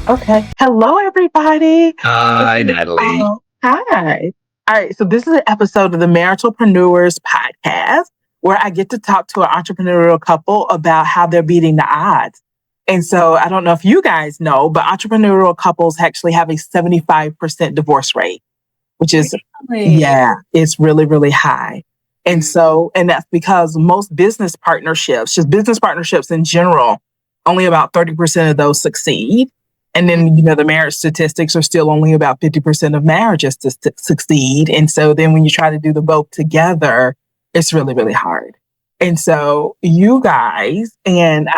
Okay. Hello, everybody. Hi, Natalie. Hi. All right. So this is an episode of the Maritalpreneurs Podcast where I get to talk to an entrepreneurial couple about how they're beating the odds. And so I don't know if you guys know, but entrepreneurial couples actually have a 75% divorce rate, which is, it's really, really high. And so, and that's because most business partnerships, just business partnerships in general, only about 30% of those succeed. And then, the marriage statistics are still only about 50% of marriages to succeed. And so then when you try to do the both together, it's really, really hard. And so you guys, and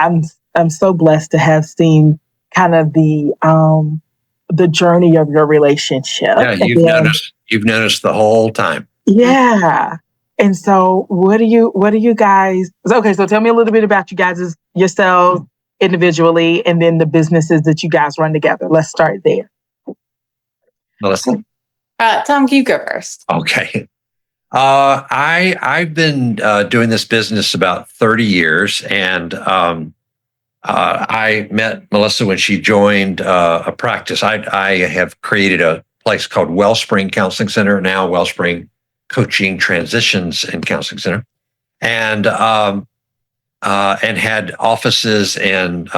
I'm so blessed to have seen kind of the journey of your relationship. Yeah, you've noticed the whole time. Yeah. And so what do you guys, okay, so tell me a little bit about you guys, yourselves individually, and then the businesses that you guys run together. Let's start there. Melissa? Tom, can you go first? Okay. I've been doing this business about 30 years, and I met Melissa when she joined a practice. I have created a place called Wellspring Counseling Center, now Wellspring Coaching Transitions and Counseling Center, and had offices in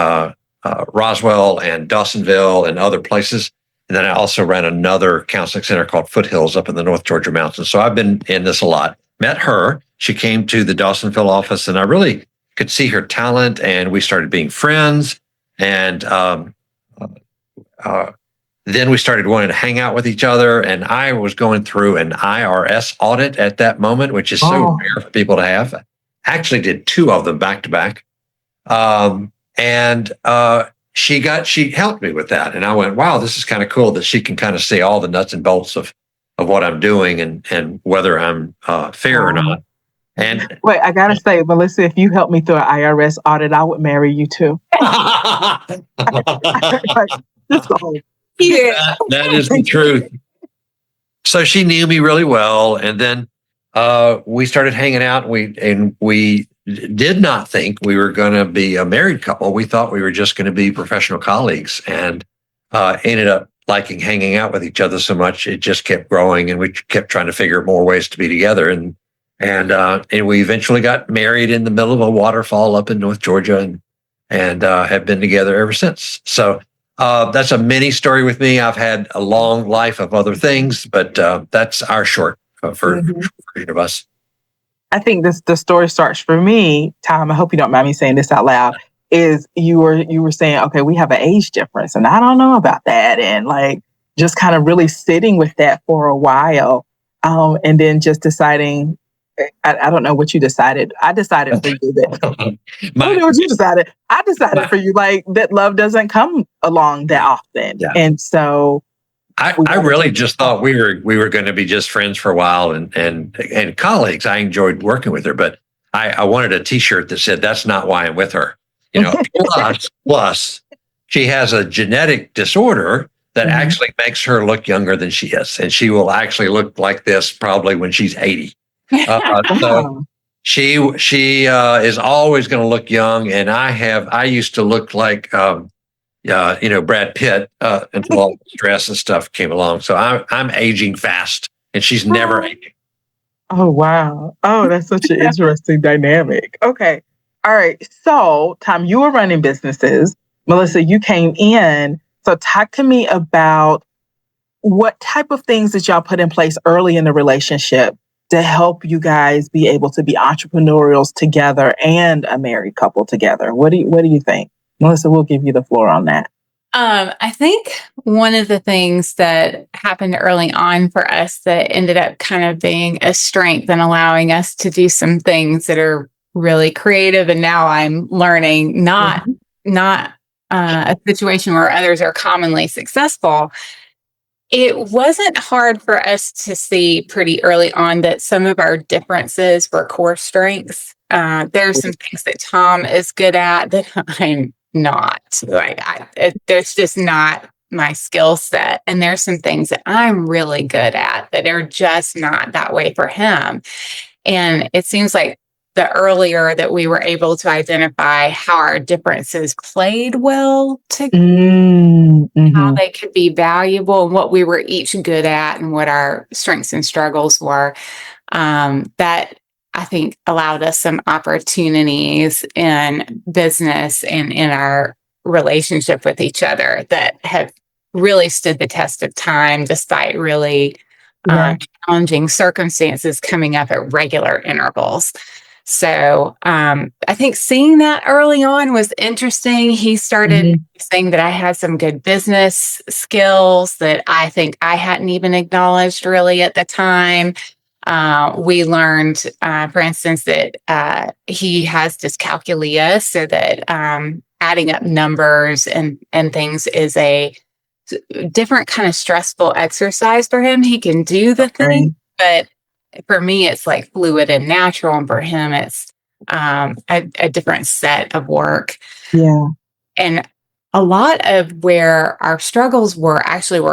Roswell and Dawsonville and other places. And then I also ran another counseling center called Foothills up in the North Georgia mountains. So I've been in this a lot. Met her. She came to the Dawsonville office, and I really could see her talent, and we started being friends. And then we started wanting to hang out with each other. And I was going through an IRS audit at that moment, which is so rare for people to have. Actually did two of them back to back. She helped me with that. And I went, wow, this is kind of cool that she can kind of see all the nuts and bolts of what I'm doing and whether I'm fair or not. And wait, I got to say, Melissa, if you help me through an IRS audit, I would marry you too. Yeah. That is the truth. So she knew me really well. And then we started hanging out, and we did not think we were going to be a married couple. We thought we were just going to be professional colleagues, and ended up liking hanging out with each other so much. It just kept growing, and we kept trying to figure out more ways to be together. And we eventually got married in the middle of a waterfall up in North Georgia, and have been together ever since. So that's a mini story with me. I've had a long life of other things, but that's our short version of us. I think the story starts for me, Tom. I hope you don't mind me saying this out loud. Is you were saying, okay, we have an age difference, and I don't know about that, and like just kind of really sitting with that for a while, and then just deciding. I don't know what you decided. I decided for you that. I don't know what you decided. I decided for you like that love doesn't come along that often, and so. I really just thought we were going to be just friends for a while and colleagues. I enjoyed working with her, but I wanted a T-shirt that said, "That's not why I'm with her." Plus, she has a genetic disorder that actually makes her look younger than she is, and she will actually look like this probably when she's 80. So she is always going to look young, and I used to look like. Brad Pitt until all the stress and stuff came along. So I'm aging fast, and she's never aging. Oh, wow. Oh, that's such an interesting dynamic. Okay. All right. So, Tom, you were running businesses. Melissa, you came in. So talk to me about what type of things that y'all put in place early in the relationship to help you guys be able to be entrepreneurials together and a married couple together. What do you think? Melissa, we'll give you the floor on that. I think one of the things that happened early on for us that ended up kind of being a strength and allowing us to do some things that are really creative. And now I'm learning not a situation where others are commonly successful. It wasn't hard for us to see pretty early on that some of our differences were core strengths. There are some things that Tom is good at that I'm not. There's just not my skill set. And there's some things that I'm really good at that are just not that way for him. And it seems like the earlier that we were able to identify how our differences played well together, how they could be valuable, and what we were each good at, and what our strengths and struggles were, that I think allowed us some opportunities in business and in our relationship with each other that have really stood the test of time, despite really challenging circumstances coming up at regular intervals. So I think seeing that early on was interesting. He started saying that I had some good business skills that I think I hadn't even acknowledged really at the time. We learned, for instance, that he has dyscalculia, so that adding up numbers and things is a different kind of stressful exercise for him. He can do the thing, but for me, it's like fluid and natural. And for him, it's a different set of work. Yeah. And a lot of where our struggles were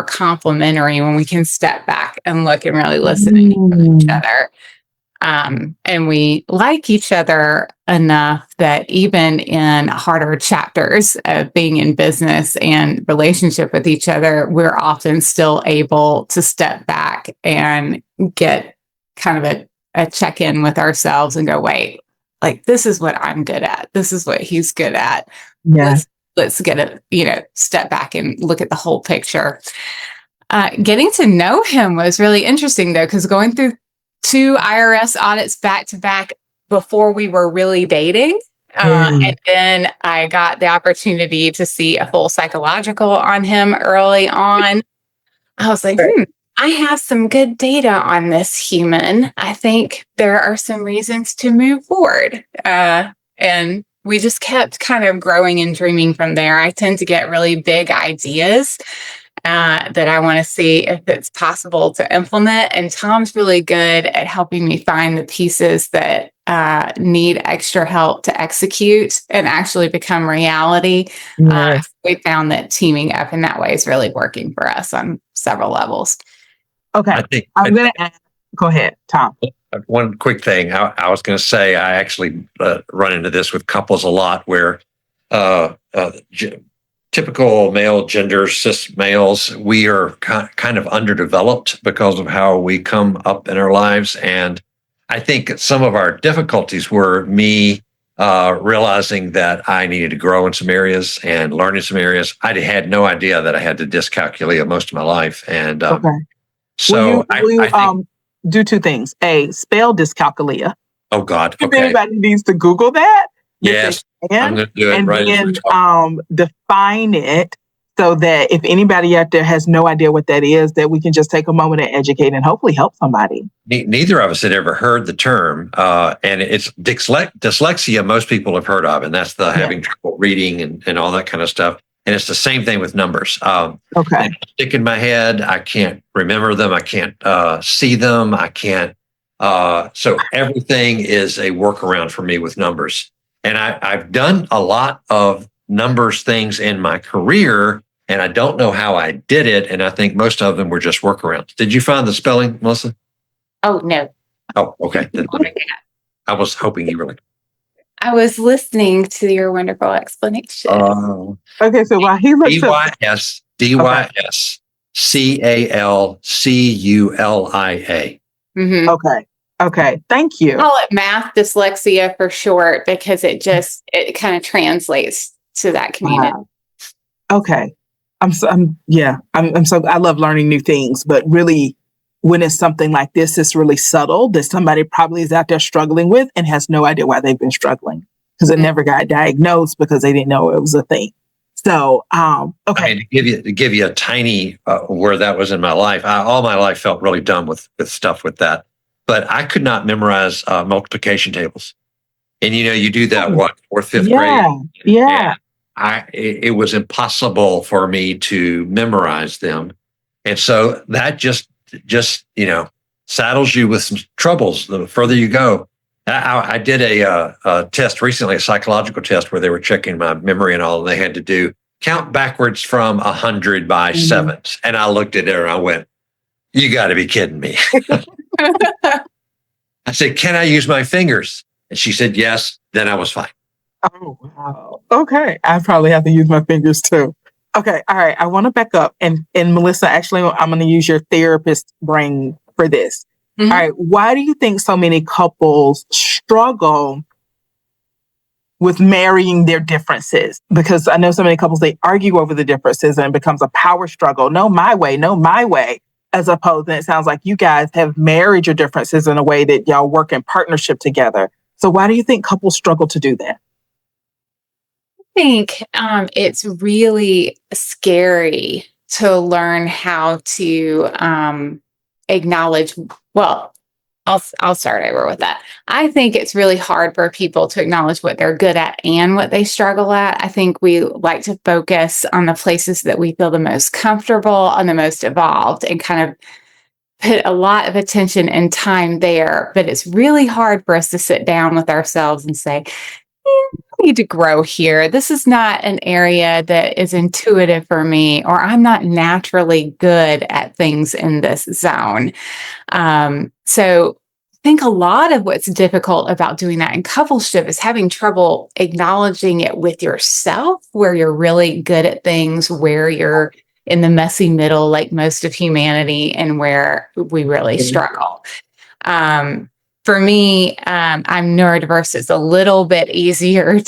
complementary when we can step back and look and really listen to each other. And we like each other enough that even in harder chapters of being in business and relationship with each other, we're often still able to step back and get kind of a check-in with ourselves and go, wait, like, this is what I'm good at. This is what he's good at. Yeah. Let's get a, step back and look at the whole picture. Getting to know him was really interesting, though, because going through 2 IRS audits back to back before we were really dating. And then I got the opportunity to see a full psychological on him early on. I was like, I have some good data on this human. I think there are some reasons to move forward. And we just kept kind of growing and dreaming from there. I tend to get really big ideas that I want to see if it's possible to implement. And Tom's really good at helping me find the pieces that need extra help to execute and actually become reality. We found that teaming up in that way is really working for us on several levels. Okay. I'm going to ask, go ahead, Tom. One quick thing. I was going to say, I actually run into this with couples a lot where typical male gender, cis males, we are kind of underdeveloped because of how we come up in our lives. And I think some of our difficulties were me realizing that I needed to grow in some areas and learn in some areas. I had no idea that I had the dyscalculia most of my life. And so I think, do 2 things. A, spell dyscalculia. Oh, God. If anybody needs to Google that. Yes, I'm going to do it. And right then define it so that if anybody out there has no idea what that is, that we can just take a moment and educate and hopefully help somebody. Neither of us had ever heard the term, and it's dyslexia. Most people have heard of, and that's the having trouble reading and all that kind of stuff. And it's the same thing with numbers. They stick in my head. I can't remember them. I can't see them. I can't. So everything is a workaround for me with numbers. And I've done a lot of numbers things in my career, and I don't know how I did it. And I think most of them were just workarounds. Did you find the spelling, Melissa? Oh, no. Oh, okay. I was hoping you were like. I was listening to your wonderful explanation. Okay, so while he looks up DYSCALCULIA. Okay, thank you. I call it math dyslexia for short because it kind of translates to that community. Okay, I love learning new things, but really, when it's something like this, it's really subtle that somebody probably is out there struggling with and has no idea why they've been struggling because it never got diagnosed because they didn't know it was a thing. So, okay. I mean, to give you a tiny where that was in my life, all my life felt really dumb with stuff with that. But I could not memorize multiplication tables. And, you do that, 4th, 5th grade? Yeah. It was impossible for me to memorize them. And so that just saddles you with some troubles the further you go. I did a test recently, a psychological test where they were checking my memory and all, and they had to do count backwards from 100 by sevens. And I looked at it and I went, you got to be kidding me. I said, can I use my fingers? And she said yes. Then I was fine. Oh, wow. Okay. I probably have to use my fingers too. Okay. All right. I want to back up. And Melissa, actually, I'm going to use your therapist brain for this. Mhm. All right. Why do you think so many couples struggle with marrying their differences? Because I know so many couples, they argue over the differences and it becomes a power struggle. No, my way, no, my way. As opposed, and it sounds like you guys have married your differences in a way that y'all work in partnership together. So why do you think couples struggle to do that? I think it's really scary to learn how to acknowledge. Well, I'll start over with that. I think it's really hard for people to acknowledge what they're good at and what they struggle at. I think we like to focus on the places that we feel the most comfortable and the most evolved, and kind of put a lot of attention and time there. But it's really hard for us to sit down with ourselves and say, I need to grow here. This is not an area that is intuitive for me, or I'm not naturally good at things in this zone. So I think a lot of what's difficult about doing that in coupleship is having trouble acknowledging it with yourself, where you're really good at things, where you're in the messy middle, like most of humanity, and where we really struggle. For me, I'm neurodiverse. It's a little bit easier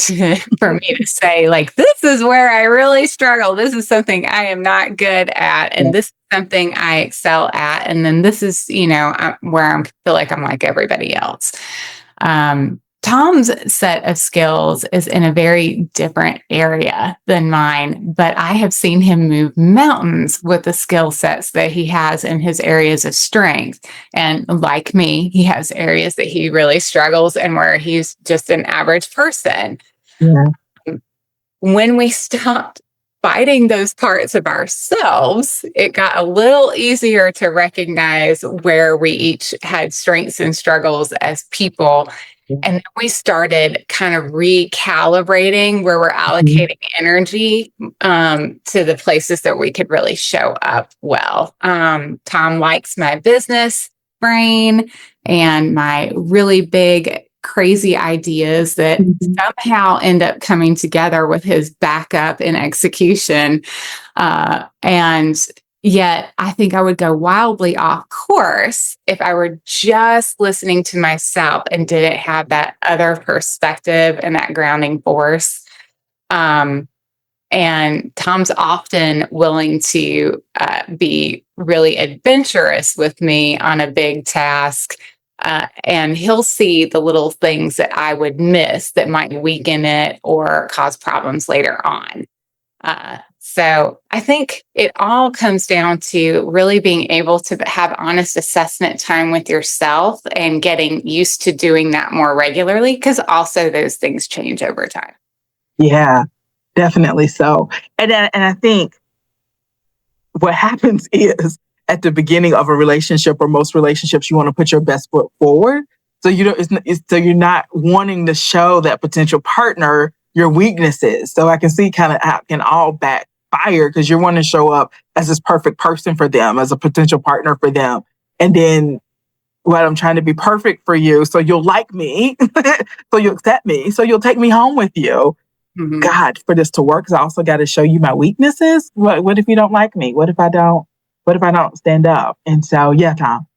for me to say, like, this is where I really struggle. This is something I am not good at. And this is something I excel at. And then this is, where I feel like I'm like everybody else. Tom's set of skills is in a very different area than mine, but I have seen him move mountains with the skill sets that he has in his areas of strength. And like me, he has areas that he really struggles and where he's just an average person. Yeah. When we stopped fighting those parts of ourselves, it got a little easier to recognize where we each had strengths and struggles as people. And then we started kind of recalibrating where we're allocating energy to the places that we could really show up well. Tom likes my business brain and my really big, crazy ideas that somehow end up coming together with his backup and execution. And yet, I think I would go wildly off course if I were just listening to myself and didn't have that other perspective and that grounding force. And Tom's often willing to be really adventurous with me on a big task. And he'll see the little things that I would miss that might weaken it or cause problems later on. So I think it all comes down to really being able to have honest assessment time with yourself and getting used to doing that more regularly, because also those things change over time. Yeah, definitely so. And I think what happens is at the beginning of a relationship, or most relationships, you want to put your best foot forward. So so you're not wanting to show that potential partner your weaknesses. So I can see kind of how it can all backfire, because you're wanting to show up as this perfect person for them, as a potential partner for them. And then, well, I'm trying to be perfect for you, so you'll like me, so you'll accept me, so you'll take me home with you. Mm-hmm. God, for this to work, I also got to show you my weaknesses. What if you don't like me? What if I don't stand up? And so, yeah, Tom.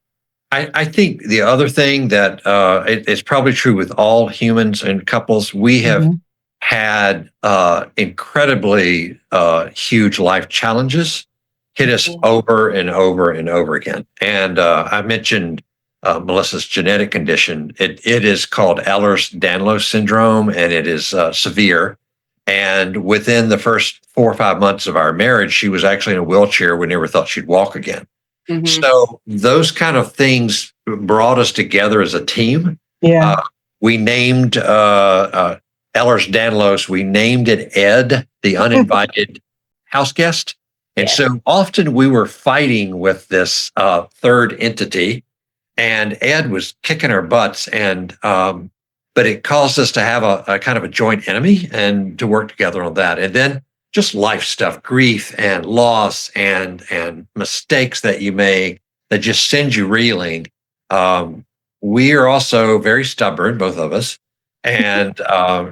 I think the other thing that it's probably true with all humans and couples, we have had incredibly huge life challenges hit us over and over and over again. And I mentioned Melissa's genetic condition. It is called Ehlers-Danlos syndrome, and it is severe. And within the first 4 or 5 months of our marriage, she was actually in a wheelchair. We never thought she'd walk again. Mm-hmm. So those kind of things brought us together as a team. Yeah. We named Ehlers-Danlos, we named it Ed, the uninvited house guest. And so often we were fighting with this third entity, and Ed was kicking our butts, and but it caused us to have a kind of a joint enemy and to work together on that. And then just life stuff, grief and loss and mistakes that you make that just send you reeling. We are also very stubborn, both of us. and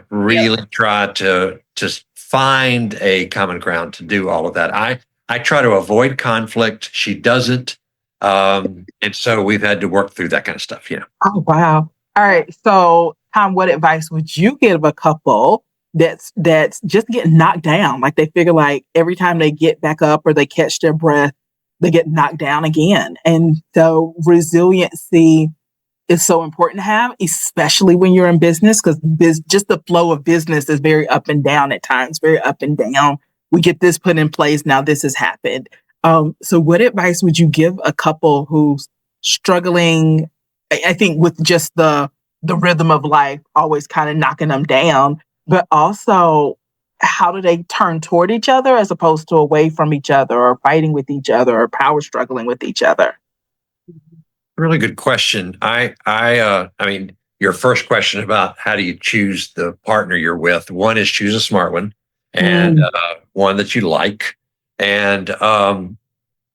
really try to find a common ground to do all of that. I try to avoid conflict. She doesn't. And so we've had to work through that kind of stuff. Oh, wow. All right. So, Tom, what advice would you give a couple that's just getting knocked down? Like they figure like every time they get back up or they catch their breath, they get knocked down again. And so resiliency is so important to have, especially when you're in business, because just the flow of business is very up and down at times, very up and down. We get this put in place. Now this has happened. So what advice would you give a couple who's struggling, I think, with just the rhythm of life always kind of knocking them down, but also how do they turn toward each other as opposed to away from each other or fighting with each other or power struggling with each other? Really good question. I mean, your first question about how do you choose the partner you're with? One is choose a smart one, and one that you like. And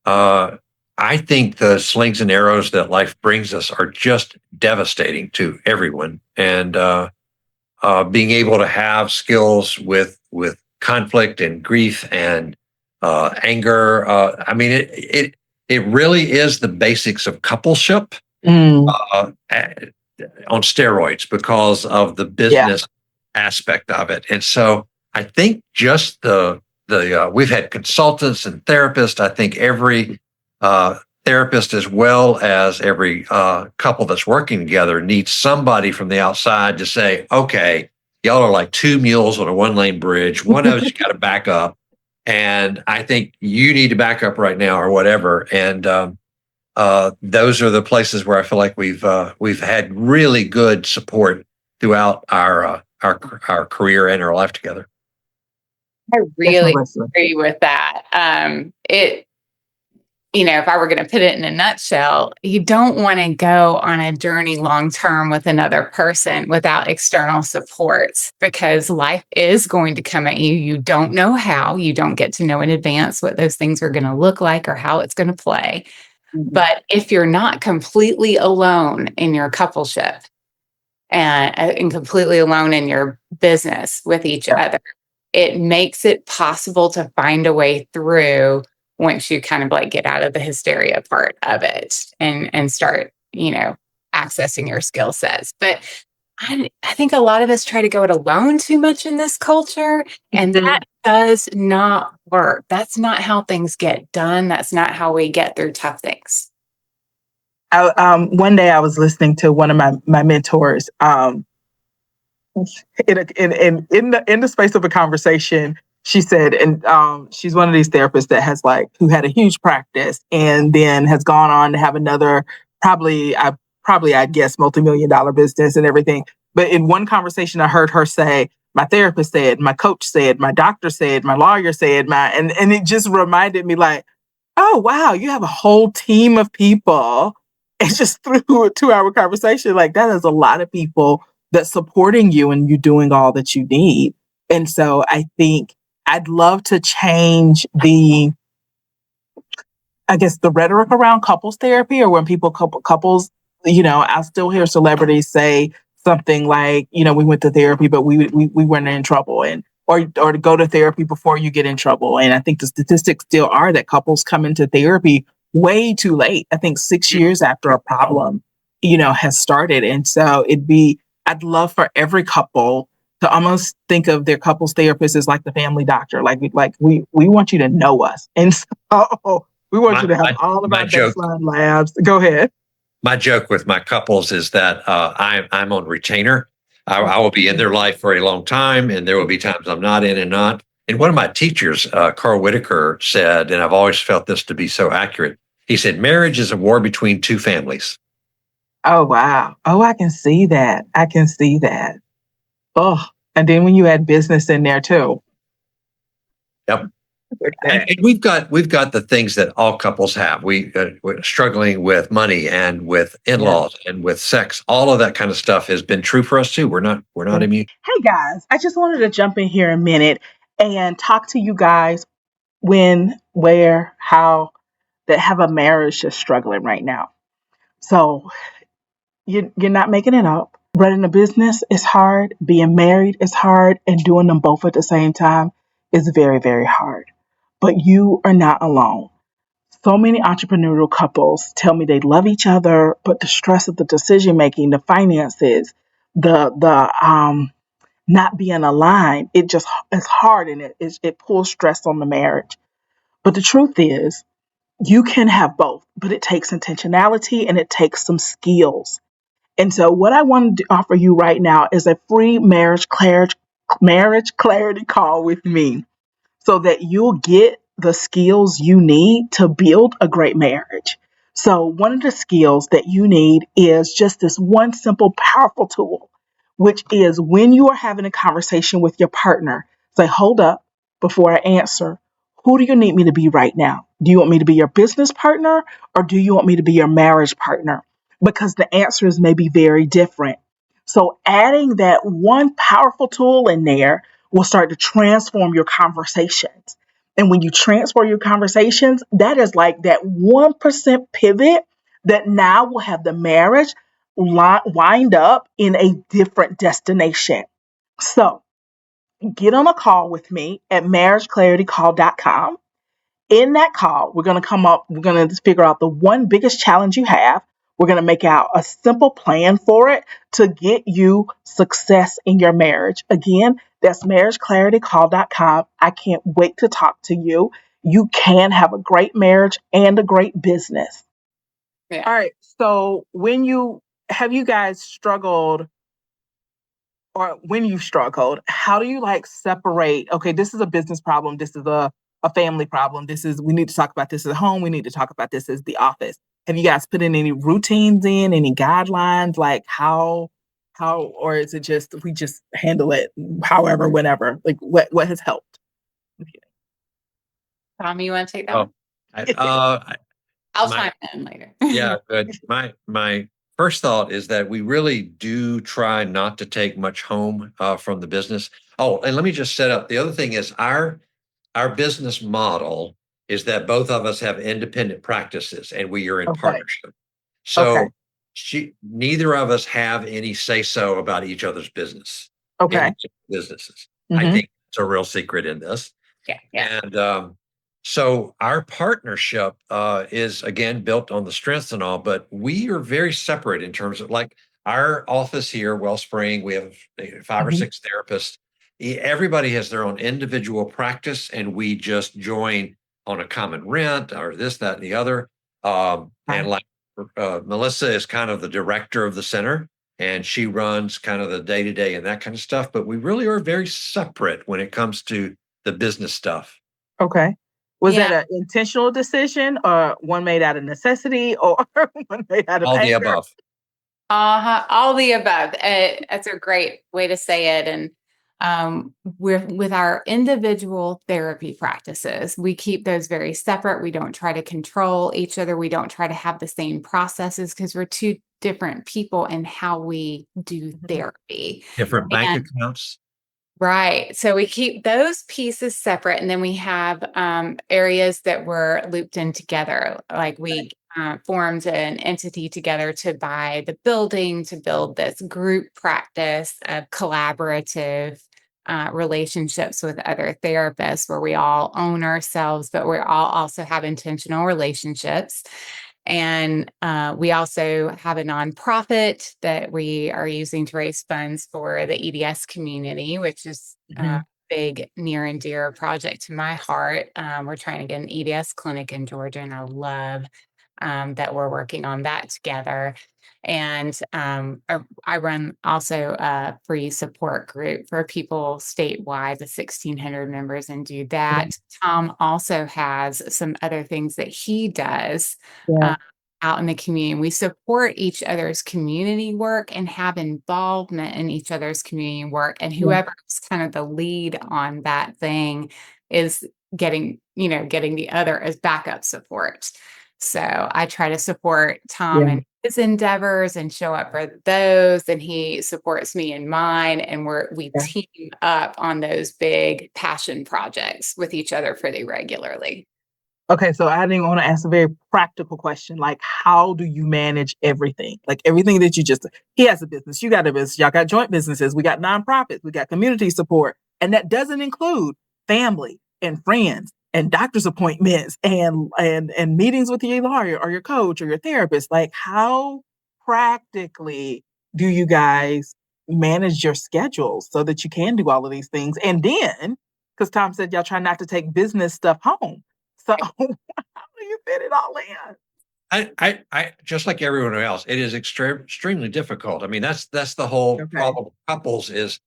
I think the slings and arrows that life brings us are just devastating to everyone. And being able to have skills with conflict and grief and anger. I mean, it really is the basics of coupleship on steroids because of the business aspect of it. And so I think just we've had consultants and therapists. I think every therapist, as well as every couple that's working together, needs somebody from the outside to say, okay, y'all are like two mules on a one-lane bridge. One of us got to back up. And I think you need to back up right now or whatever. And those are the places where I feel like we've had really good support throughout our career and our life together. I really agree with that. If I were going to put it in a nutshell, you don't want to go on a journey long term with another person without external supports, because life is going to come at you. You don't know how. You don't get to know in advance what those things are going to look like or how it's going to play. Mm-hmm. But if you're not completely alone in your coupleship and completely alone in your business with each other, it makes it possible to find a way through once you kind of like get out of the hysteria part of it and start, accessing your skill sets. But I think a lot of us try to go it alone too much in this culture, and that does not work. That's not how things get done. That's not how we get through tough things. One day I was listening to one of my mentors, in the space of a conversation. She said, and she's one of these therapists that has who had a huge practice and then has gone on to have another, I guess, multi-million-dollar business and everything. But in one conversation, I heard her say, my therapist said, my coach said, my doctor said, my lawyer said, and it just reminded me oh, wow, you have a whole team of people. It's just through a 2-hour conversation. That is a lot of people that's supporting you and you doing all that you need. And so I think I'd love to change the rhetoric around couples therapy, or when people couples, I still hear celebrities say something like, we went to therapy, but we weren't in trouble, or to go to therapy before you get in trouble. And I think the statistics still are that couples come into therapy way too late. I think 6 years after a problem, has started. And so I'd love for every couple to almost think of their couples therapist as like the family doctor. We want you to know us. And so we want you to have all of our baseline labs. Go ahead. My joke with my couples is that I'm on retainer. I will be in their life for a long time, and there will be times I'm not in and not. And one of my teachers, Carl Whitaker, said, and I've always felt this to be so accurate, he said, marriage is a war between two families. Oh, wow. Oh, I can see that. Oh, and then when you add business in there too. Yep. And we've got the things that all couples have. We're struggling with money and with in-laws and with sex. All of that kind of stuff has been true for us too. We're not immune. Hey guys, I just wanted to jump in here a minute and talk to you guys when, where, how that have a marriage that's struggling right now. So you're not making it up. Running a business is hard. Being married is hard. And doing them both at the same time is very, very hard. But you are not alone. So many entrepreneurial couples tell me they love each other, but the stress of the decision making, the finances, the not being aligned, it just is hard, and it pulls stress on the marriage. But the truth is, you can have both, but it takes intentionality and it takes some skills. And so, what I want to offer you right now is a free marriage clarity call with me, so that you'll get the skills you need to build a great marriage. So, one of the skills that you need is just this one simple, powerful tool, which is when you are having a conversation with your partner, say, hold up, before I answer, who do you need me to be right now? Do you want me to be your business partner, or do you want me to be your marriage partner? Because the answers may be very different. So, adding that one powerful tool in there will start to transform your conversations. And when you transform your conversations, that is like that 1% pivot that now will have the marriage wind up in a different destination. So get on a call with me at marriageclaritycall.com. In that call, we're going to figure out the one biggest challenge you have. We're going to make out a simple plan for it to get you success in your marriage. Again, that's marriageclaritycall.com. I can't wait to talk to you. You can have a great marriage and a great business. Yeah. All right. So have you guys struggled, or when you've struggled, how do you separate, okay, this is a business problem, this is a family problem, we need to talk about this at home, we need to talk about this as the office. Have you guys put in any routines, any guidelines, like how, or is it just, we just handle it however, whenever, what has helped? Tom, you want to take that one? I'll chime in later. Yeah, good. My first thought is that we really do try not to take much home from the business. Oh, and let me just set up. The other thing is our business model is that both of us have independent practices and we are in partnership. So neither of us have any say so about each other's business. Okay. Businesses. Mm-hmm. I think it's a real secret in this. Yeah. And so our partnership is again built on the strengths and all, but we are very separate in terms of our office here, Wellspring. We have 5 or 6 therapists. Everybody has their own individual practice, and we just join on a common rent or this, that, and the other. And Melissa is kind of the director of the center, and she runs kind of the day-to-day and that kind of stuff. But we really are very separate when it comes to the business stuff. Okay. Was that an intentional decision, or one made out of necessity, or one made out of all anger? The above? All the above. That's a great way to say it. And we're with our individual therapy practices, we keep those very separate. We don't try to control each other. We don't try to have the same processes, because we're two different people in how we do therapy. Different bank accounts. Right. So we keep those pieces separate, and then we have areas that were looped in together. Like we formed an entity together to buy the building, to build this group practice of collaborative relationships with other therapists, where we all own ourselves, but we all also have intentional relationships. And we also have a nonprofit that we are using to raise funds for the EDS community, which is a big near and dear project to my heart. We're trying to get an EDS clinic in Georgia, and I love that we're working on that together. And I run also a free support group for people statewide, the 1,600 members, and do that. Tom also has some other things that he does out in the community. We support each other's community work and have involvement in each other's community work. And whoever's kind of the lead on that thing is getting the other as backup support. So I try to support Tom in his endeavors and show up for those, and he supports me in mine, and we team up on those big passion projects with each other pretty regularly. Okay, so I didn't want to ask a very practical question. Like, how do you manage everything? Like everything that you just, he has a business, you got a business, y'all got joint businesses, we got nonprofits, we got community support. And that doesn't include family and friends and doctor's appointments and meetings with your lawyer or your coach or your therapist. Like, how practically do you guys manage your schedules so that you can do all of these things? And then, because Tom said y'all try not to take business stuff home. So how do you fit it all in? I just like everyone else, it is extremely difficult. I mean, that's the whole Okay. problem with couples is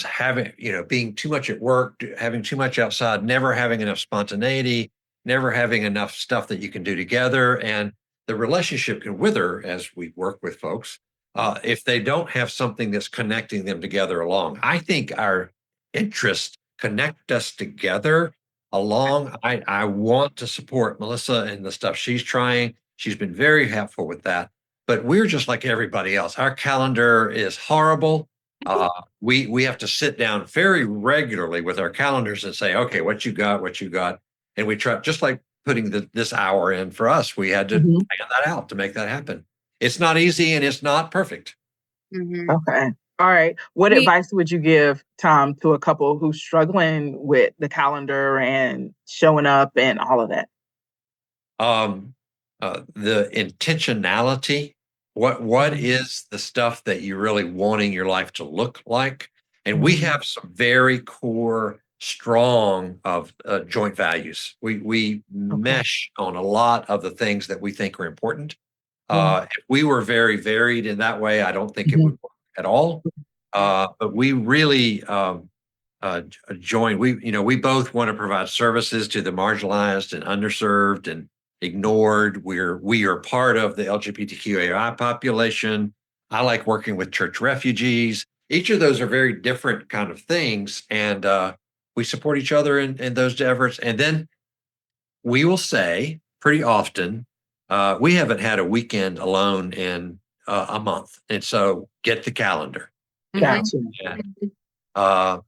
having, being too much at work, having too much outside, never having enough spontaneity, never having enough stuff that you can do together. And the relationship can wither as we work with folks if they don't have something that's connecting them together along. I think our interests connect us together along. I want to support Melissa and the stuff she's trying. She's been very helpful with that. But we're just like everybody else. Our calendar is horrible. We have to sit down very regularly with our calendars and say, okay, what you got, and we try, just like putting this hour in for us. We had to plan that out to make that happen. It's not easy and it's not perfect. Mm-hmm. Okay. All right. What advice would you give, Tom, to a couple who's struggling with the calendar and showing up and all of that? The intentionality. What is the stuff that you're really wanting your life to look like? And we have some very core, strong of joint values. We mesh on a lot of the things that we think are important. If we were very varied in that way, I don't think it would work at all. But we really join. We both want to provide services to the marginalized and underserved and ignored. We are part of the LGBTQAI population. I like working with church refugees. Each of those are very different kind of things, and we support each other in those efforts. And then we will say pretty often, we haven't had a weekend alone in a month, and so get the calendar. Gotcha.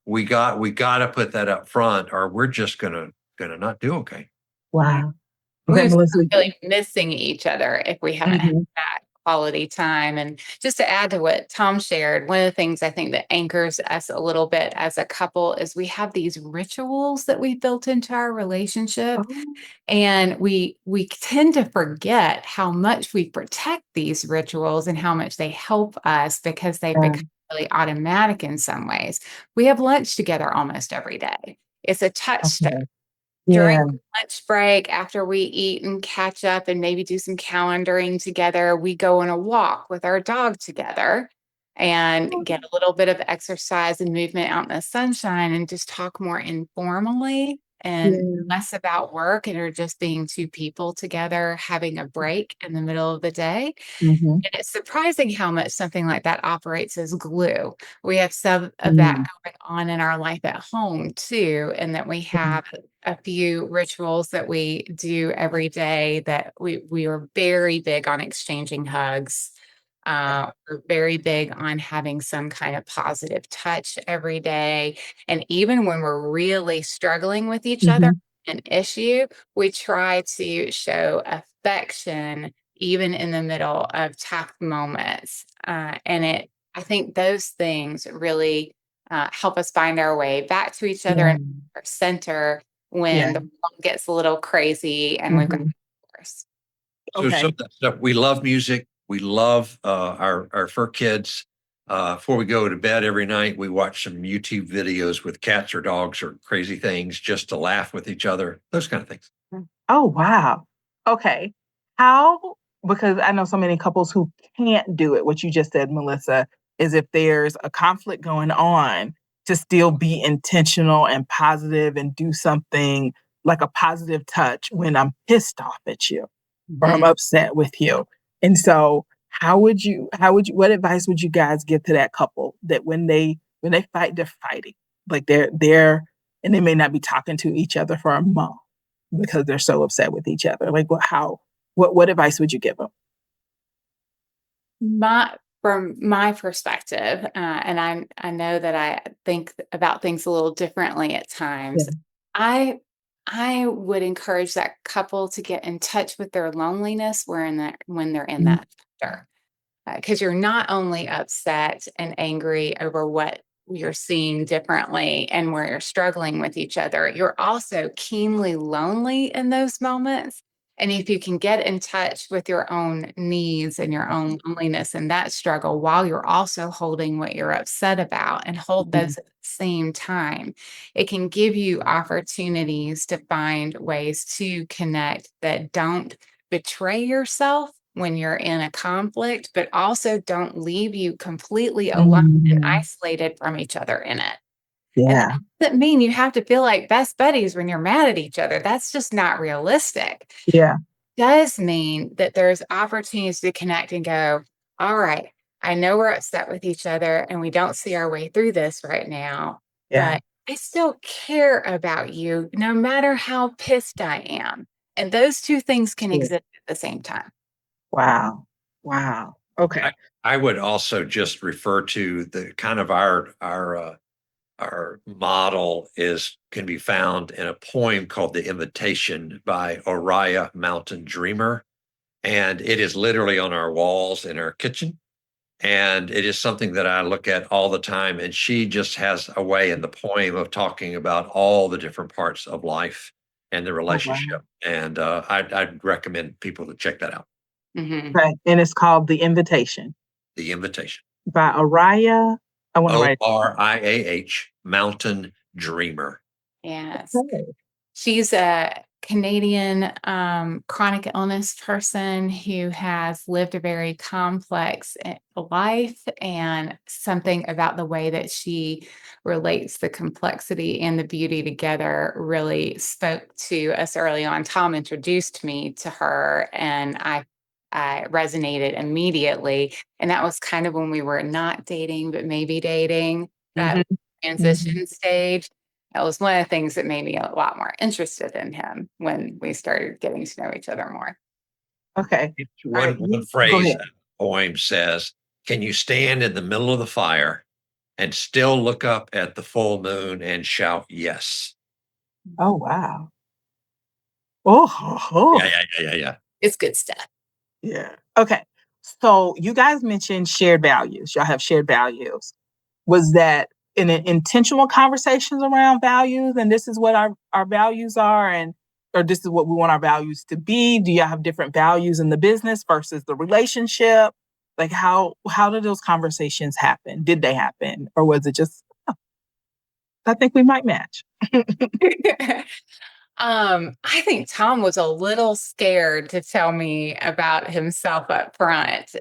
We got to put that up front, or we're just gonna not do okay. Wow. Okay, Okay, we're Melissa. really missing each other if we haven't had that quality time. And just to add to what Tom shared, one of the things I think that anchors us a little bit as a couple is we have these rituals that we built into our relationship. And we tend to forget how much we protect these rituals and how much they help us because they've become really automatic in some ways. We have lunch together almost every day. It's a touchstone. During lunch break, after we eat and catch up and maybe do some calendaring together, we go on a walk with our dog together and get a little bit of exercise and movement out in the sunshine and just talk more informally and less about work and are just being two people together having a break in the middle of the day. And it's surprising how much something like that operates as glue. We have some of that going on in our life at home too, and that we have a few rituals that we do every day that we are very big on exchanging hugs. We're very big on having some kind of positive touch every day. And even when we're really struggling with each other, an issue, we try to show affection even in the middle of tough moments. I think those things really help us find our way back to each other and our center when the world gets a little crazy and we've got course. So some of that stuff, we love music. We love our fur kids. Before we go to bed every night, we watch some YouTube videos with cats or dogs or crazy things just to laugh with each other. Those kind of things. Oh, wow. Okay. Because I know so many couples who can't do it, what you just said, Melissa, is if there's a conflict going on, to still be intentional and positive and do something like a positive touch when I'm pissed off at you or I'm upset with you. And so what advice would you guys give to that couple that when they fight, they're fighting, like they're and they may not be talking to each other for a month because they're so upset with each other? Like what advice would you give them? From my perspective, and I know that I think about things a little differently at times. I I would encourage that couple to get in touch with their loneliness when they're in Mhm. that chapter. Because you're not only upset and angry over what you're seeing differently and where you're struggling with each other, you're also keenly lonely in those moments. And if you can get in touch with your own needs and your own loneliness and that struggle while you're also holding what you're upset about and hold Mhm. those at the same time, it can give you opportunities to find ways to connect that don't betray yourself when you're in a conflict, but also don't leave you completely alone and Mhm. isolated from each other in it. And Yeah. that doesn't mean you have to feel like best buddies when you're mad at each other. That's just not realistic. Yeah. It does mean that there's opportunities to connect and go, all right, I know we're upset with each other and we don't see our way through this right now, Yeah. but I still care about you no matter how pissed I am. And those two things can Yeah. exist at the same time. Wow. Wow. Okay. I would also just refer to the kind of our model can be found in a poem called The Invitation by Oriah Mountain Dreamer. And it is literally on our walls in our kitchen. And it is something that I look at all the time. And she just has a way in the poem of talking about all the different parts of life and the Oh, wow. relationship. And I'd recommend people to check that out. Mhm. Okay. And it's called The Invitation The Invitation. by Oriah. I want to write. Oriah Mountain Dreamer. Yes. Okay. She's a Canadian chronic illness person who has lived a very complex life, and something about the way that she relates the complexity and the beauty together really spoke to us early on. Tom introduced me to her, and I resonated immediately. And that was kind of when we were not dating, but maybe dating, that Mhm. Mhm. transition stage. That was one of the things that made me a lot more interested in him when we started getting to know each other more. Okay. All right. One Go phrase ahead. in the poem says, "Can you stand in the middle of the fire and still look up at the full moon and shout yes?" Oh, wow. Oh, Yeah, oh. yeah, yeah, yeah, yeah. It's good stuff. Yeah. Okay. So you guys mentioned shared values. Y'all have shared values. Was that in an intentional conversations around values and this is what our values are and or this is what we want our values to be? Do y'all have different values in the business versus the relationship? Like how did those conversations happen? Did they happen? Or was it just, "Oh, I think we might match." I think Tom was a little scared to tell me about himself up front.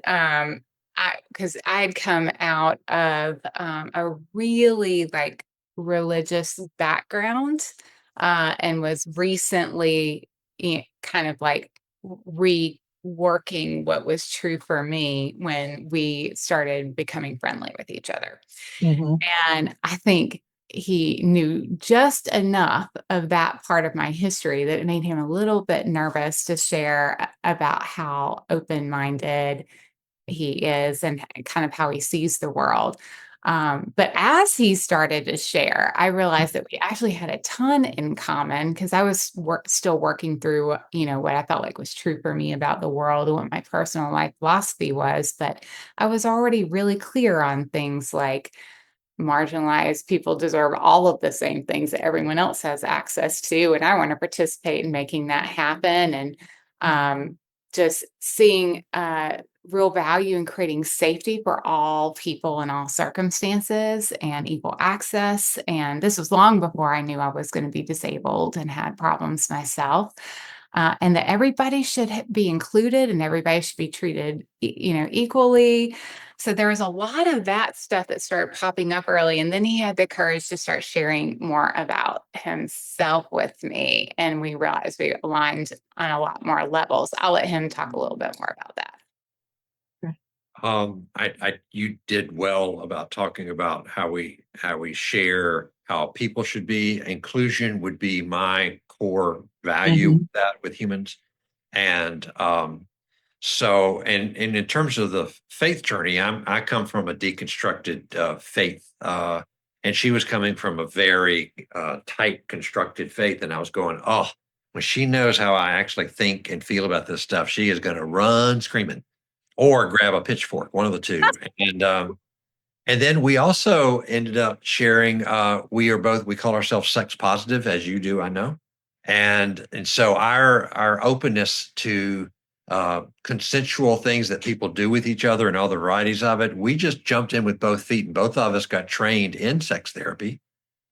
Because I had come out of a really like religious background, and was recently kind of like reworking what was true for me when we started becoming friendly with each other. Mhm. And I think he knew just enough of that part of my history that it made him a little bit nervous to share about how open-minded he is and kind of how he sees the world. But as he started to share, I realized that we actually had a ton in common because I was still working through, what I felt like was true for me about the world and what my personal life philosophy was. But I was already really clear on things like marginalized people deserve all of the same things that everyone else has access to. And I want to participate in making that happen. And just seeing real value in creating safety for all people in all circumstances and equal access. And this was long before I knew I was going to be disabled and had problems myself. And that everybody should be included and everybody should be treated, equally. So there was a lot of that stuff that started popping up early. And then he had the courage to start sharing more about himself with me. And we realized we aligned on a lot more levels. I'll let him talk a little bit more about that. You did well about talking about how we share how people should be. Inclusion would be my core value with Mhm. that with humans. And so, and in terms of the faith journey, I come from a deconstructed faith And she was coming from a very tight, constructed faith. And I was going, oh, when she knows how I actually think and feel about this stuff, she is going to run screaming or grab a pitchfork, one of the two. And then we also ended up sharing, we call ourselves sex positive, as you do, I know. And so our openness to consensual things that people do with each other and all the varieties of it, we just jumped in with both feet, and both of us got trained in sex therapy.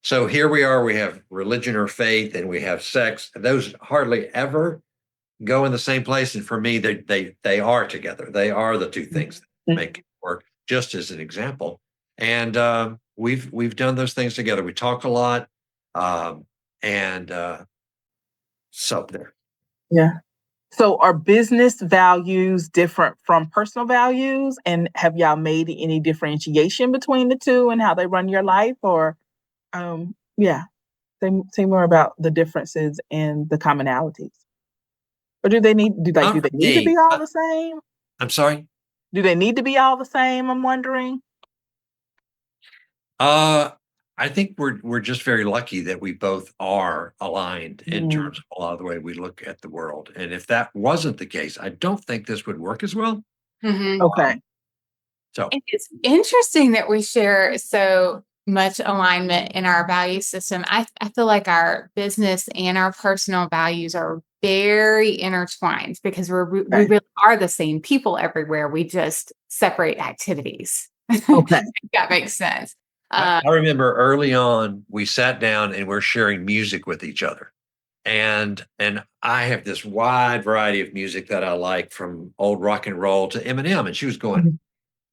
So here we are, we have religion or faith, and we have sex. Those hardly ever go in the same place. And for me, they are together. They are the two things that make it work, just as an example. And we've done those things together. We talk a lot, and so there. Yeah. So are business values different from personal values? And have y'all made any differentiation between the two and how they run your life? Or say more about the differences and the commonalities. Or do they need to be all the same? I'm sorry? Do they need to be all the same? I'm wondering. I think we're just very lucky that we both are aligned in terms of a lot of the way we look at the world. And if that wasn't the case, I don't think this would work as well. Mm-hmm. Okay. So it's interesting that we share so much alignment in our value system. I feel like our business and our personal values are very intertwined because we really are the same people everywhere. We just separate activities. Okay. That makes sense. I remember early on, we sat down and we're sharing music with each other. And I have this wide variety of music that I like, from old rock and roll to Eminem. And she was going,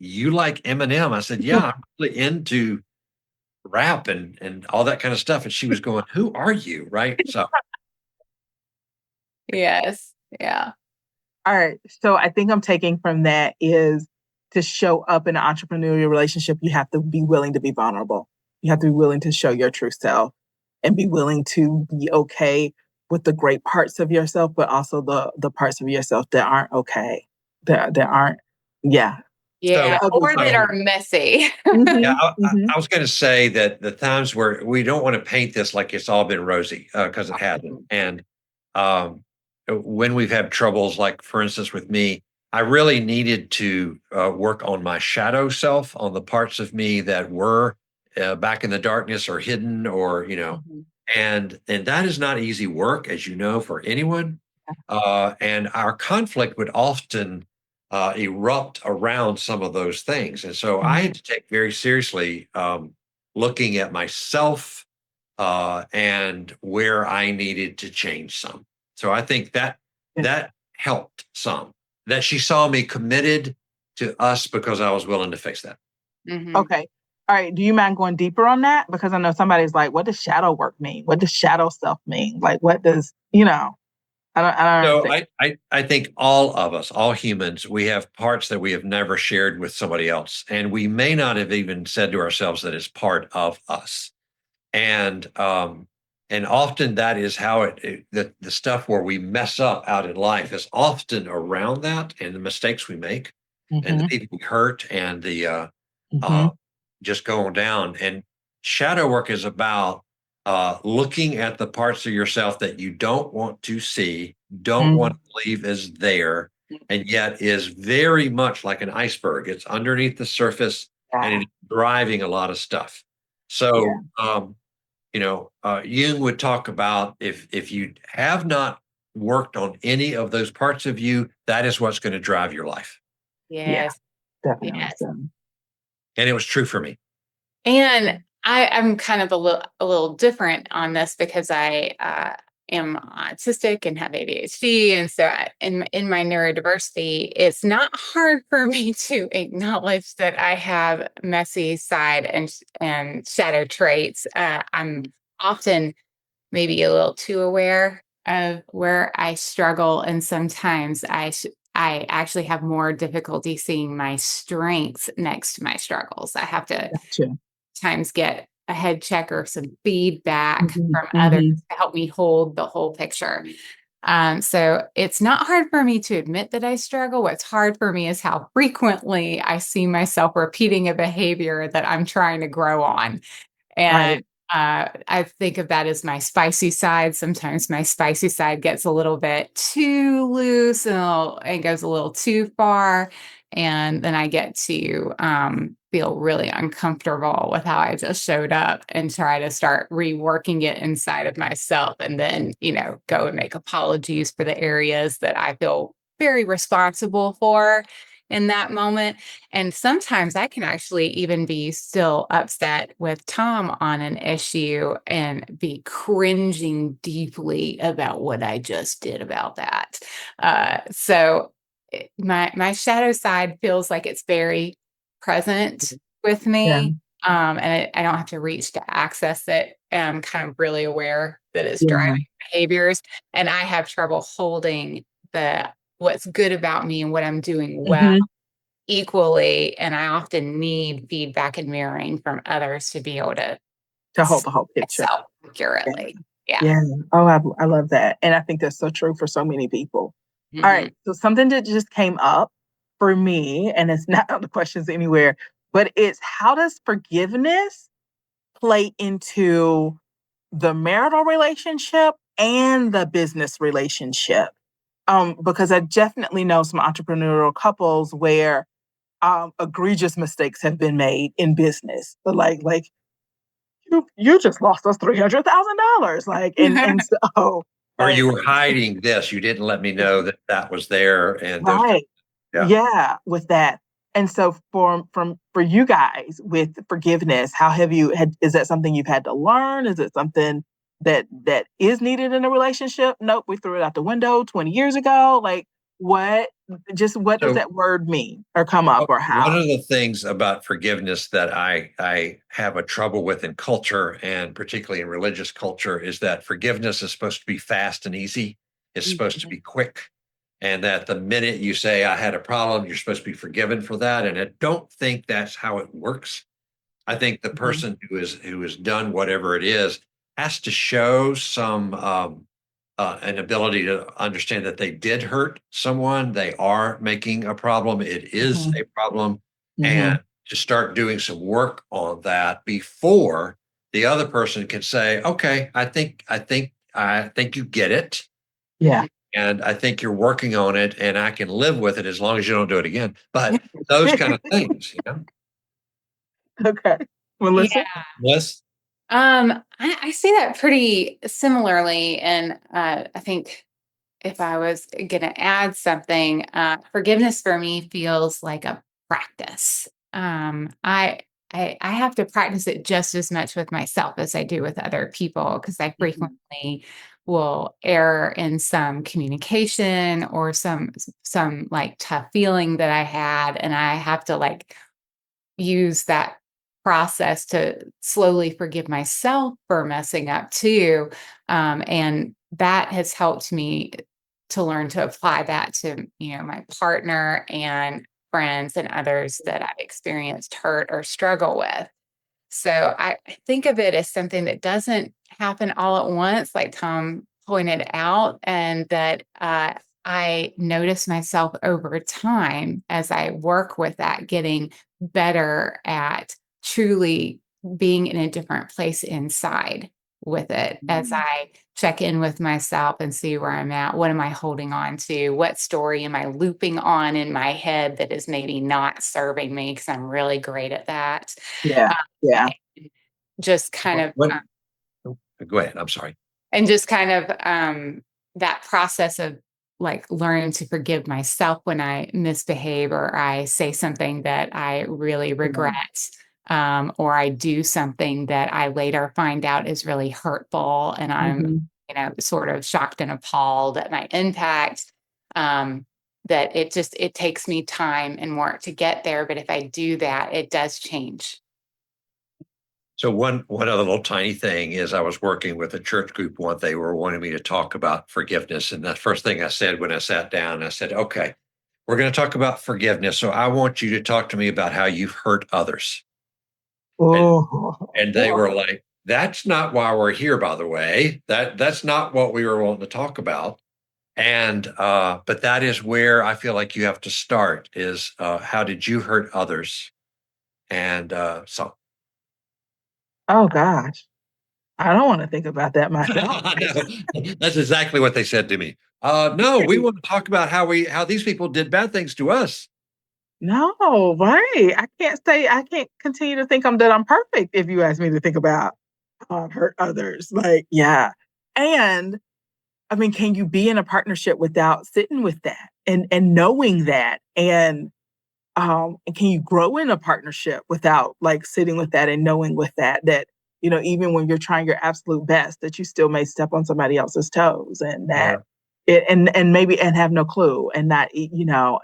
you like Eminem? I said, yeah, I'm really into rap and all that kind of stuff. And she was going, who are you? Right. So. Yes. Yeah. All right. So I think I'm taking from that is to show up in an entrepreneurial relationship, you have to be willing to be vulnerable. You have to be willing to show your true self and be willing to be okay with the great parts of yourself, but also the parts of yourself that aren't okay, that aren't, Yeah, or that are messy. Yeah, I was going to say that the times where we don't want to paint this like it's all been rosy, because it hasn't. And when we've had troubles, like for instance with me, I really needed to work on my shadow self, on the parts of me that were back in the darkness or hidden, or and that is not easy work, as you know, for anyone. And our conflict would often erupt around some of those things, and so I had to take very seriously looking at myself and where I needed to change some. So I think that helped some. That she saw me committed to us because I was willing to fix that. Mm-hmm. Okay. All right. Do you mind going deeper on that? Because I know somebody's like, what does shadow work mean? What does shadow self mean? Like, what does, I don't So I think all of us, all humans, we have parts that we have never shared with somebody else. And we may not have even said to ourselves that it's part of us. And often that is how the stuff where we mess up out in life is often around that, and the mistakes we make and the people we hurt and the just going down. And shadow work is about looking at the parts of yourself that you don't want to see, don't want to believe is there, and yet is very much like an iceberg. It's underneath the surface and it's driving a lot of stuff. So, Jung would talk about if you have not worked on any of those parts of you, that is what's going to drive your life. Yes. Definitely. Yes. And it was true for me. And I'm kind of a little different on this because I am autistic and have ADHD. And so in my neurodiversity, it's not hard for me to acknowledge that I have messy side and shadow traits. I'm often maybe a little too aware of where I struggle. And sometimes I actually have more difficulty seeing my strengths next to my struggles. I have to times get a head check or some feedback from others to help me hold the whole picture. So it's not hard for me to admit that I struggle. What's hard for me is how frequently I see myself repeating a behavior that I'm trying to grow on. And I think of that as my spicy side. Sometimes my spicy side gets a little bit too loose and goes a little too far. And then I get to feel really uncomfortable with how I just showed up and try to start reworking it inside of myself. And then, go and make apologies for the areas that I feel very responsible for in that moment. And sometimes I can actually even be still upset with Tom on an issue and be cringing deeply about what I just did about that. So my shadow side feels like it's very present with me. And I don't have to reach to access it. I'm kind of really aware that it's driving behaviors. And I have trouble holding what's good about me and what I'm doing well equally. And I often need feedback and mirroring from others to be able to hold the whole picture accurately. Yeah. Oh, I love that. And I think that's so true for so many people. All right. So something that just came up for me, and it's not on the questions anywhere, but it's how does forgiveness play into the marital relationship and the business relationship? Because I definitely know some entrepreneurial couples where egregious mistakes have been made in business. But like you just lost us $300,000. And so or you were hiding this. You didn't let me know that was there. And right. Yeah, with that. And so for you guys with forgiveness, how have is that something you've had to learn? Is it something that is needed in a relationship? Nope, we threw it out the window 20 years ago. Like what does that word mean or come up or how? One of the things about forgiveness that I have a trouble with in culture, and particularly in religious culture, is that forgiveness is supposed to be fast and easy. It's supposed to be quick. And that the minute you say, I had a problem, you're supposed to be forgiven for that. And I don't think that's how it works. I think the person who has done whatever it is has to show some an ability to understand that they did hurt someone. They are making a problem. It is a problem, and to start doing some work on that before the other person can say, "Okay, I think you get it." Yeah. And I think you're working on it, and I can live with it as long as you don't do it again. But those kind of things, Okay. Melissa? Yeah. Yes. I see that pretty similarly. And I think if I was going to add something, forgiveness for me feels like a practice. I have to practice it just as much with myself as I do with other people because I frequently will err in some communication or some like tough feeling that I had, and I have to like use that process to slowly forgive myself for messing up too. And that has helped me to learn to apply that to, my partner and friends and others that I've experienced hurt or struggle with. So I think of it as something that doesn't happen all at once, like Tom pointed out, and that I notice myself over time as I work with that, getting better at truly being in a different place inside with it as I check in with myself and see where I'm at. What am I holding on to? What story am I looping on in my head that is maybe not serving me? Because I'm really great at that. Yeah. Yeah. Just kind of Go ahead. I'm sorry. and just kind of that process of like learning to forgive myself when I misbehave or I say something that I really regret, or I do something that I later find out is really hurtful, and I'm sort of shocked and appalled at my impact. That it takes me time and work to get there, but if I do that, it does change. So one other little tiny thing is I was working with a church group once. They were wanting me to talk about forgiveness. And the first thing I said when I sat down, I said, okay, we're going to talk about forgiveness. So I want you to talk to me about how you've hurt others. And they were like, that's not why we're here, by the way. That's not what we were wanting to talk about. And but that is where I feel like you have to start is how did you hurt others? And so Oh gosh. I don't want to think about that myself. No, that's exactly what they said to me. No, we want to talk about how these people did bad things to us. No, right. I can't continue to think that I'm perfect if you ask me to think about how I've hurt others. Like, yeah. And I mean, can you be in a partnership without sitting with that and knowing that? And can you grow in a partnership without like sitting with that and knowing with that, even when you're trying your absolute best, that you still may step on somebody else's toes and Yeah. that it and maybe and have no clue and not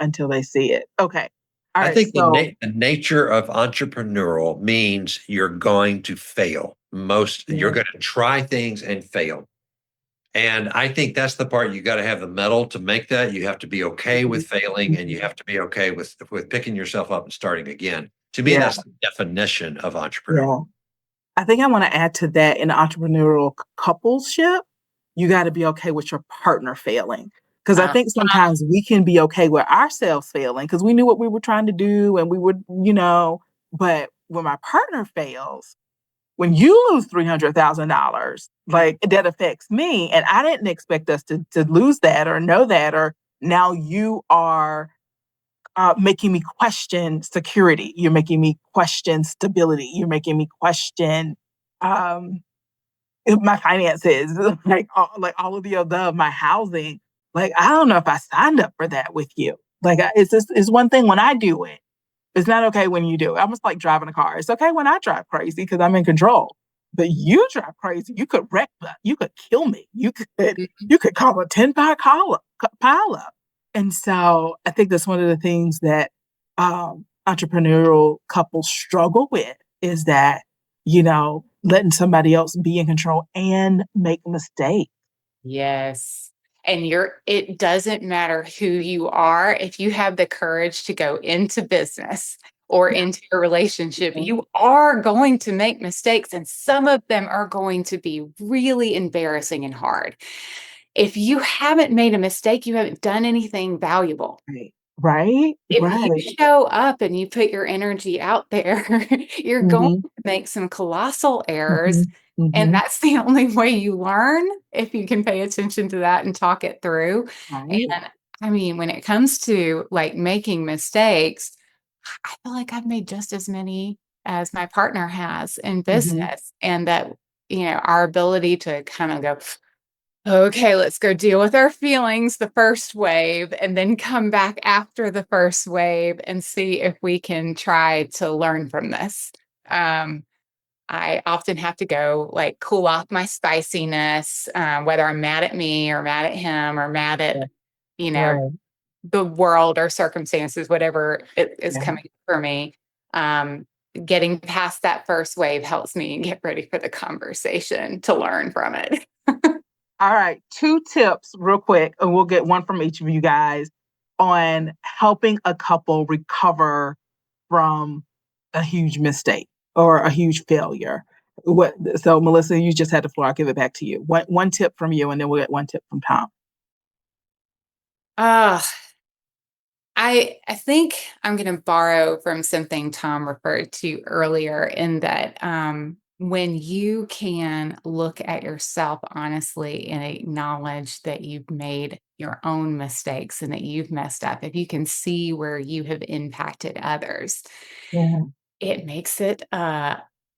until they see it. Okay. All I right. think So the nature of entrepreneurial means you're going to fail. You're yeah. going to try things and fail. And I think that's the part you got to have the mettle to make that. You have to be okay with failing, and you Mhm. have to be okay with picking yourself up and starting again. To me, Yeah. that's the definition of entrepreneurial. Yeah. I think I want to add to that in entrepreneurial coupleship, you got to be okay with your partner failing. Because I Uh, think sometimes we can be okay with ourselves failing because we knew what we were trying to do and we would, but when my partner fails, when you lose $300,000, like that affects me. And I didn't expect us to lose that or know that, or now you are making me question security. You're making me question stability. You're making me question um, my finances, like all of the above, my housing. Like I don't know if I signed up for that with you. Like it's one thing when I do it. It's not okay when you do it. Almost like driving a car. It's okay when I drive crazy because I'm in control. But you drive crazy, you could wreck me. You could kill me. You could call a 10-pound pile up. And so I think that's one of the things that entrepreneurial couples struggle with is that, letting somebody else be in control and make mistakes. yes. And it doesn't matter who you are. If you have the courage to go into business or into a relationship, Mhm. you are going to make mistakes, and some of them are going to be really embarrassing and hard. If you haven't made a mistake, you haven't done anything valuable. Right. Right. If you Right. show up and you put your energy out there, you're going Mm-hmm. to make some colossal errors. Mm-hmm. And Mm-hmm. that's the only way you learn, if you can pay attention to that and talk it through. Right. And I mean, when it comes to like making mistakes, I feel like I've made just as many as my partner has in Mm-hmm. business. And that, our ability to kind of go, okay, let's go deal with our feelings the first wave and then come back after the first wave and see if we can try to learn from this. Um, I often have to go like cool off my spiciness, whether I'm mad at me or mad at him or mad Yeah. at, you know, Right. the world or circumstances, whatever it is Yeah. coming for me. Um, Getting past that first wave helps me get ready for the conversation to learn from it. All right. 2 tips real quick, and we'll get one from each of you guys on helping a couple recover from a huge mistake or a huge failure. So Melissa, you just had the floor. I'll give it back to you. One tip from you, and then we'll get one tip from Tom. Ah, I think I'm going to borrow from something Tom referred to earlier in that when you can look at yourself honestly and acknowledge that you've made your own mistakes and that you've messed up, if you can see where you have impacted others, Yeah. it makes it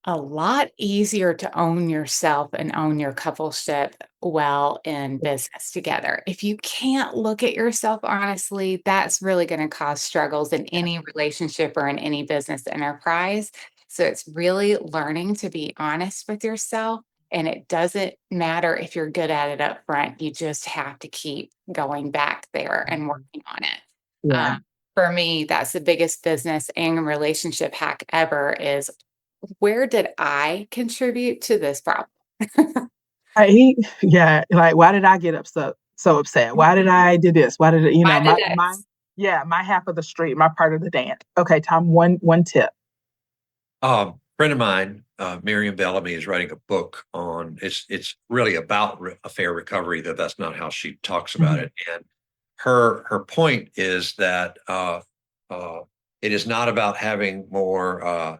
a lot easier to own yourself and own your coupleship well in business together. If you can't look at yourself honestly, that's really going to cause struggles in any relationship or in any business enterprise. So it's really learning to be honest with yourself. And it doesn't matter if you're good at it up front. You just have to keep going back there and working on it. Yeah. Um, for me, that's the biggest business and relationship hack ever is where did I contribute to this problem? Yeah, like why did I get so upset? Why did I do this? Why did it, Why did my this? yeah, my half of the street, my part of the dance. Okay, Tom, one tip. Friend of mine, Miriam Bellamy, is writing a book on it's really about a fair recovery. That's not how she talks about Mhm. it. And her point is that uh, it is not about having more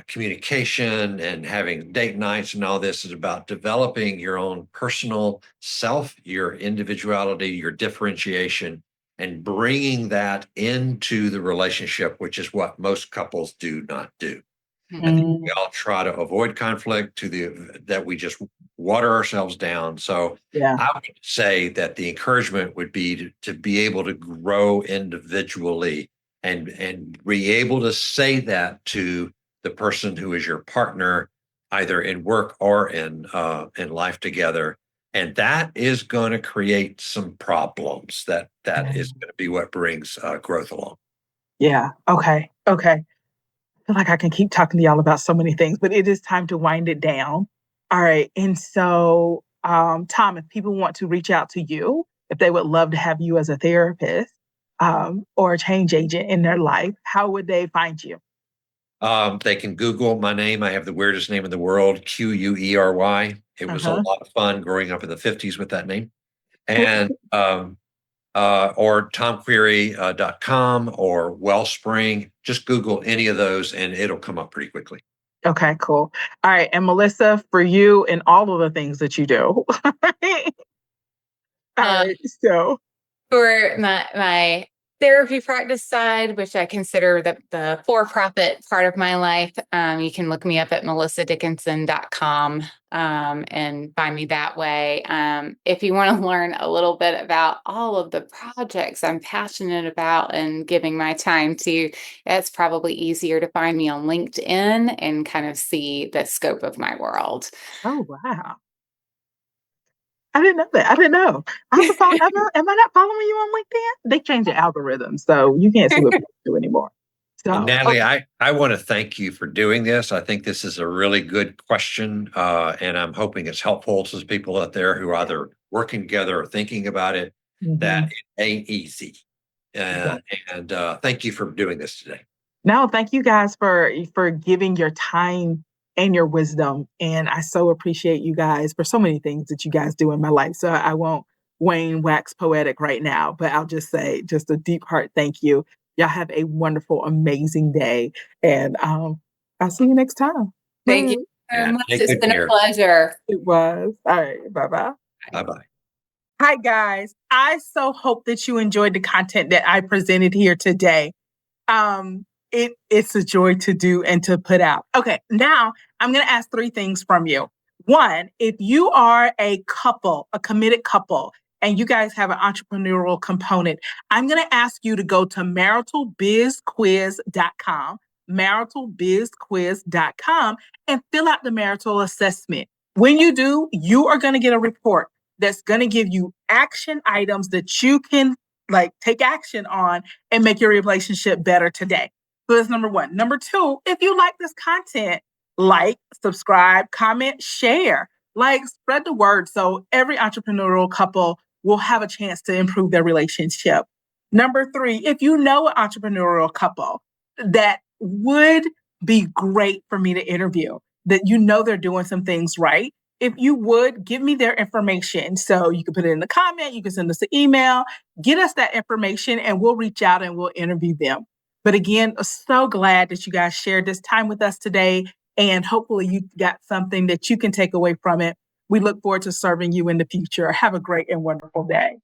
communication and having date nights and all this is about developing your own personal self, your individuality, your differentiation, and bringing that into the relationship, which is what most couples do not do. I think we all try to avoid conflict that we just water ourselves down. So Yeah. I would say that the encouragement would be to be able to grow individually and be able to say that to the person who is your partner, either in work or in life together. And that is going to create some problems. That is going to be what brings growth along. Yeah. Okay. I feel like I can keep talking to y'all about so many things, but it is time to wind it down. All right. And so, Tom, if people want to reach out to you, if they would love to have you as a therapist or a change agent in their life, how would they find you? They can Google my name. I have the weirdest name in the world, Query. It was a lot of fun growing up in the 50s with that name. And or tomquery.com or Wellspring. Just Google any of those and it'll come up pretty quickly. Okay, cool. All right. And Melissa, for you and all of the things that you do. All right. So for my therapy practice side, which I consider the for-profit part of my life, you can look me up at melissadickinson.com and find me that way. If you want to learn a little bit about all of the projects I'm passionate about and giving my time to, it's probably easier to find me on LinkedIn and kind of see the scope of my world. oh, wow. I didn't know that. I didn't know. Am I not following you on LinkedIn? They changed the algorithm, so you can't see what people do anymore. So, And Natalie, I want to thank you for doing this. I think this is a really good question, and I'm hoping it's helpful to people out there who are either working together or thinking about it, that it ain't easy. And thank you for doing this today. No, thank you guys for giving your time and your wisdom. And I so appreciate you guys for so many things that you guys do in my life. So I won't wax poetic right now, but I'll just say just a deep heart thank you. Y'all have a wonderful, amazing day. And I'll see you next time. Thank you so much. Take It's good been care. a pleasure. It was. All right. Bye-bye. Bye-bye. Hi, guys. I so hope that you enjoyed the content that I presented here today. It's a joy to do and to put out. Okay, now I'm going to ask 3 things from you. 1, if you are a couple, a committed couple, and you guys have an entrepreneurial component, I'm going to ask you to go to maritalbizquiz.com, and fill out the marital assessment. When you do, you are going to get a report that's going to give you action items that you can take action on and make your relationship better today. So that's number 1. Number 2, if you like this content, subscribe, comment, share, spread the word so every entrepreneurial couple will have a chance to improve their relationship. Number 3, if you know an entrepreneurial couple that would be great for me to interview, that you know they're doing some things right, if you would give me their information, so you can put it in the comment, you can send us an email, get us that information, and we'll reach out and we'll interview them. But again, so glad that you guys shared this time with us today, and hopefully you got something that you can take away from it. We look forward to serving you in the future. Have a great and wonderful day.